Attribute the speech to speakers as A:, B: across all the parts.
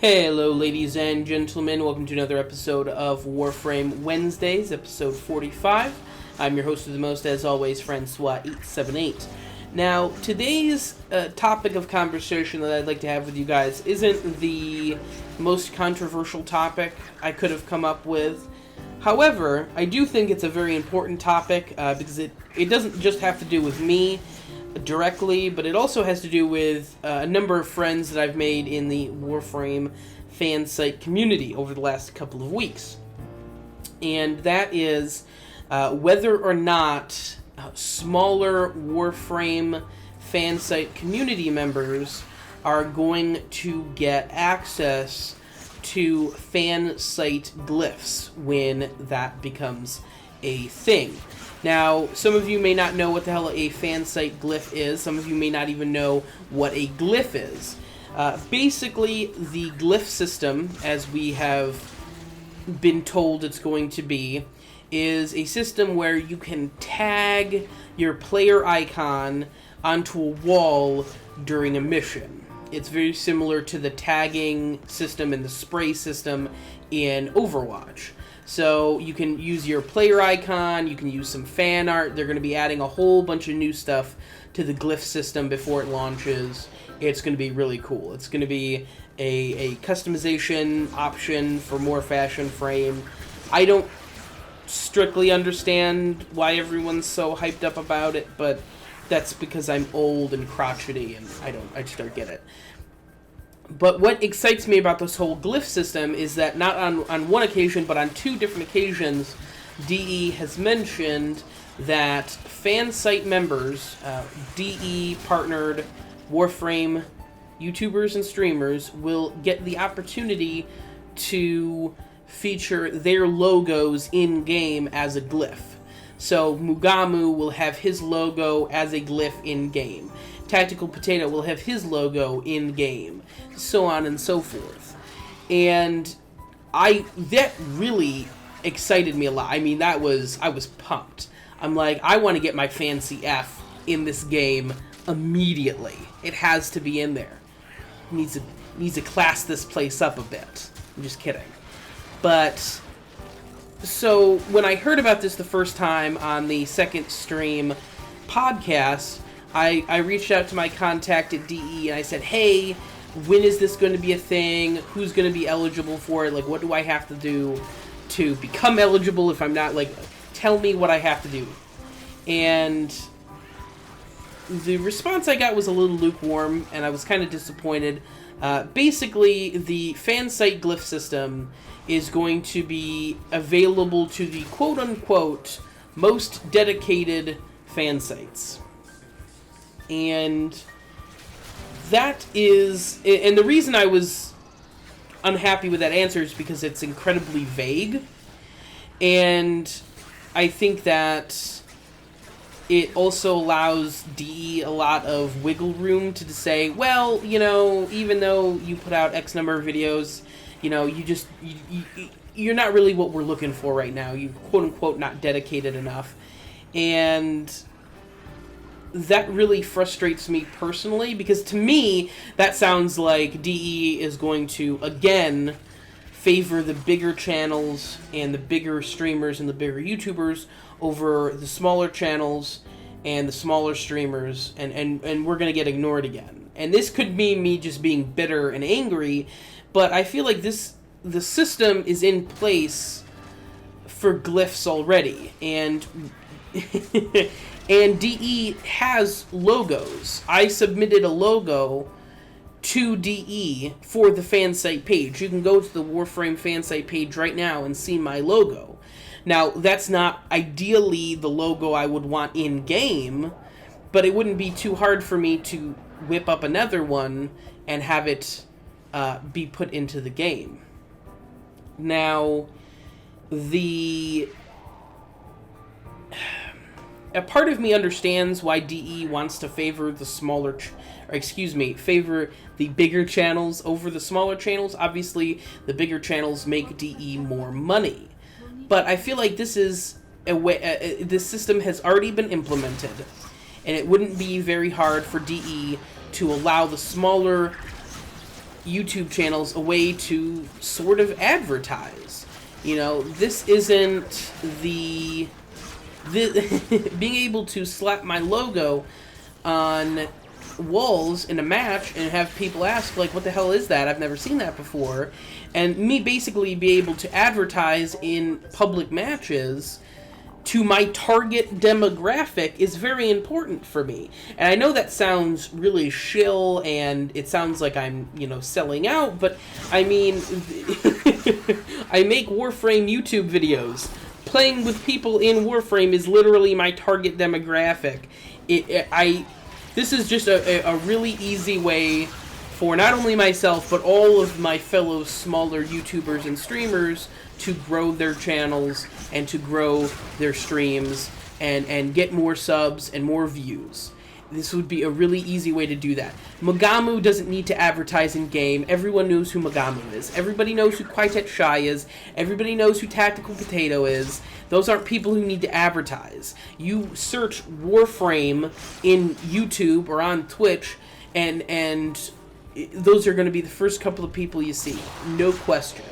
A: Hello, ladies and gentlemen. Welcome to another episode of Warframe Wednesdays, episode 45. I'm your host of the most, as always, Francois878. Now, today's topic of conversation that I'd like to have with you guys isn't the most controversial topic I could have come up with. However, I do think it's a very important topic because it doesn't just have to do with me directly, but it also has to do with a number of friends that I've made in the Warframe Fansite community over the last couple of weeks. And that is whether or not smaller Warframe Fansite community members are going to get access to Fansite Glyphs when that becomes a thing. Now, some of you may not know what the hell a Fansite glyph is. Some of you may not even know what a glyph is. Basically, the glyph system, as we have been told it's going to be, is a system where you can tag your player icon onto a wall during a mission. It's very similar to the tagging system and the spray system in Overwatch. So you can use your player icon, you can use some fan art. They're going to be adding a whole bunch of new stuff to the glyph system before it launches. It's going to be really cool. It's going to be a customization option for more fashion frame. I don't strictly understand why everyone's so hyped up about it, but that's because I'm old and crotchety and I just don't get it. But what excites me about this whole glyph system is that not on one occasion, but on two different occasions, DE has mentioned that Fansite members, DE-partnered Warframe YouTubers and streamers, will get the opportunity to feature their logos in-game as a glyph. So Mugamu will have his logo as a glyph in-game. Tactical Potato will have his logo in-game, so on and so forth. And that really excited me a lot. I mean, I was pumped. I'm like, I want to get my fancy F in this game immediately. It has to be in there. Needs to class this place up a bit. I'm just kidding. But so when I heard about this the first time on the Second Stream podcast, I reached out to my contact at DE and I said, hey, when is this going to be a thing? Who's going to be eligible for it? Like, what do I have to do to become eligible if I'm not, like, tell me what I have to do. And the response I got was a little lukewarm, and I was kind of disappointed. Basically, the Fansite glyph system is going to be available to the quote-unquote most dedicated fansites. And that is... And the reason I was unhappy with that answer is because it's incredibly vague. And I think that it also allows DE a lot of wiggle room to say, well, you know, even though you put out X number of videos, you know, you're not really what we're looking for right now. You quote-unquote not dedicated enough. And that really frustrates me personally, because to me, that sounds like DE is going to, again, favor the bigger channels and the bigger streamers and the bigger YouTubers over the smaller channels and the smaller streamers, and we're going to get ignored again. And this could mean me just being bitter and angry, but I feel like the system is in place for glyphs already, and and DE has logos. I submitted a logo to DE for the Fansite page. You can go to the Warframe Fansite page right now and see my logo. Now, that's not ideally the logo I would want in-game, but it wouldn't be too hard for me to whip up another one and have it be put into the game. Now, a part of me understands why DE wants to favor the favor the bigger channels over the smaller channels. Obviously, the bigger channels make DE more money. But I feel like this is a way, this system has already been implemented, and it wouldn't be very hard for DE to allow the smaller YouTube channels a way to sort of advertise. You know, this isn't the being able to slap my logo on walls in a match and have people ask, like, what the hell is that? I've never seen that before. And me basically be able to advertise in public matches to my target demographic is very important for me. And I know that sounds really shill and it sounds like I'm, you know, selling out, but I mean, I make Warframe YouTube videos. Playing with people in Warframe is literally my target demographic. This is just a really easy way for not only myself, but all of my fellow smaller YouTubers and streamers to grow their channels and to grow their streams and get more subs and more views. This would be a really easy way to do that. Magamu doesn't need to advertise in-game. Everyone knows who Magamu is. Everybody knows who Quietet Shy is. Everybody knows who Tactical Potato is. Those aren't people who need to advertise. You search Warframe in YouTube or on Twitch, and those are going to be the first couple of people you see. No question.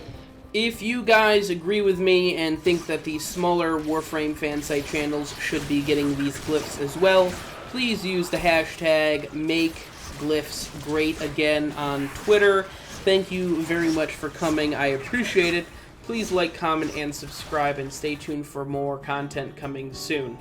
A: If you guys agree with me and think that the smaller Warframe Fansite channels should be getting these glyphs as well, please use the hashtag #MakeGlyphs Again on Twitter. Thank you very much for coming. I appreciate it. Please like, comment, and subscribe, and stay tuned for more content coming soon.